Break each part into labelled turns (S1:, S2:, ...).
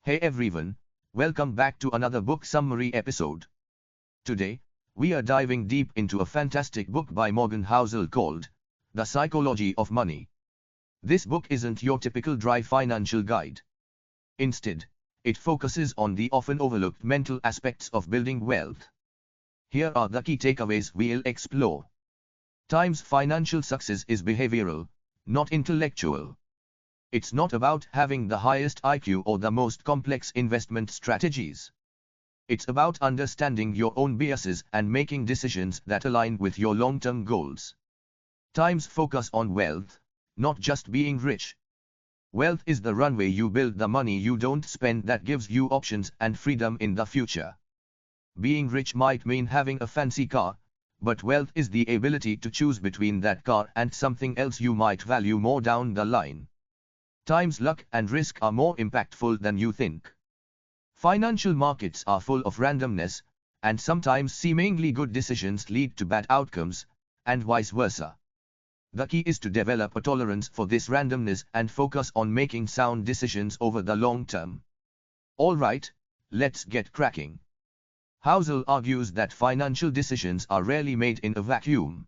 S1: Hey everyone, welcome back to another book summary episode. Today, we are diving deep into a fantastic book by Morgan Housel called The Psychology of Money. This book isn't your typical dry financial guide. Instead, it focuses on the often overlooked mental aspects of building wealth. Here are the key takeaways we'll explore. Times financial success is behavioral, not intellectual. It's not about having the highest IQ or the most complex investment strategies. It's about understanding your own biases and making decisions that align with your long-term goals. Times focus on wealth, not just being rich. Wealth is the runway you build, the money you don't spend that gives you options and freedom in the future. Being rich might mean having a fancy car, but wealth is the ability to choose between that car and something else you might value more down the line. Times luck and risk are more impactful than you think. Financial markets are full of randomness, and sometimes seemingly good decisions lead to bad outcomes, and vice versa. The key is to develop a tolerance for this randomness and focus on making sound decisions over the long term. Alright, let's get cracking. Housel argues that financial decisions are rarely made in a vacuum.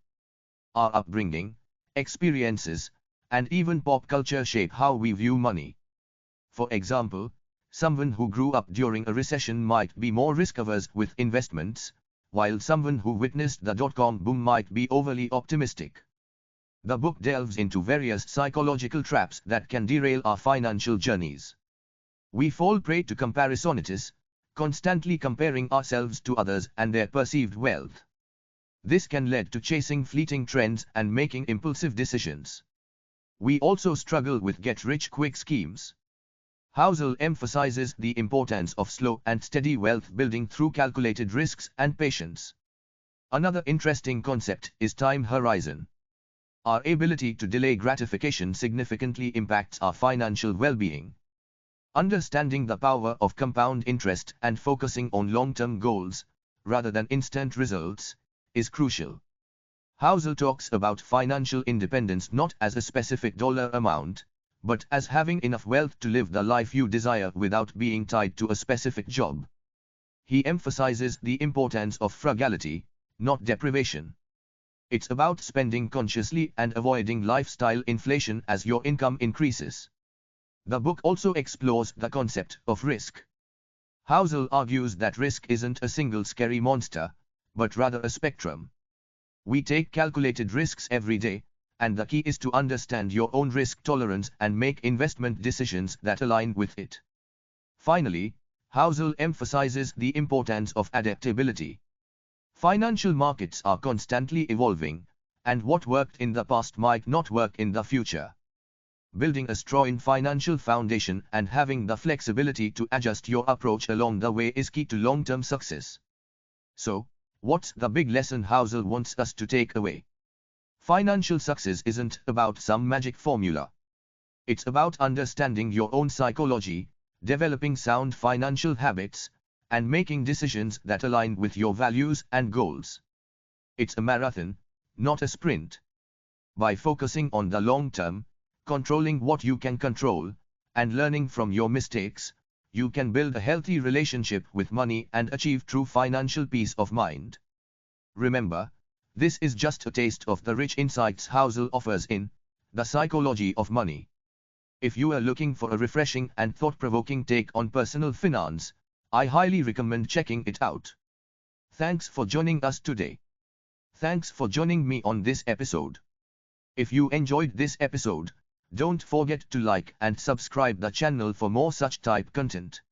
S1: Our upbringing, experiences, and even pop culture shape how we view money. For example, someone who grew up during a recession might be more risk-averse with investments, while someone who witnessed the dot-com boom might be overly optimistic. The book delves into various psychological traps that can derail our financial journeys. We fall prey to comparisonitis, constantly comparing ourselves to others and their perceived wealth. This can lead to chasing fleeting trends and making impulsive decisions. We also struggle with get-rich-quick schemes. Housel emphasizes the importance of slow and steady wealth building through calculated risks and patience. Another interesting concept is time horizon. Our ability to delay gratification significantly impacts our financial well-being. Understanding the power of compound interest and focusing on long-term goals, rather than instant results, is crucial. Housel talks about financial independence not as a specific dollar amount, but as having enough wealth to live the life you desire without being tied to a specific job. He emphasizes the importance of frugality, not deprivation. It's about spending consciously and avoiding lifestyle inflation as your income increases. The book also explores the concept of risk. Housel argues that risk isn't a single scary monster, but rather a spectrum. We take calculated risks every day, and the key is to understand your own risk tolerance and make investment decisions that align with it. Finally, Housel emphasizes the importance of adaptability. Financial markets are constantly evolving, and what worked in the past might not work in the future. Building a strong financial foundation and having the flexibility to adjust your approach along the way is key to long-term success. So, what's the big lesson Housel wants us to take away? Financial success isn't about some magic formula. It's about understanding your own psychology, developing sound financial habits, and making decisions that align with your values and goals. It's a marathon, not a sprint. By focusing on the long term, controlling what you can control, and learning from your mistakes, you can build a healthy relationship with money and achieve true financial peace of mind. Remember, this is just a taste of the rich insights Housel offers in The Psychology of Money. If you are looking for a refreshing and thought-provoking take on personal finance, I highly recommend checking it out. Thanks for joining us today. Thanks for joining me on this episode. If you enjoyed this episode, don't forget to like and subscribe the channel for more such type content.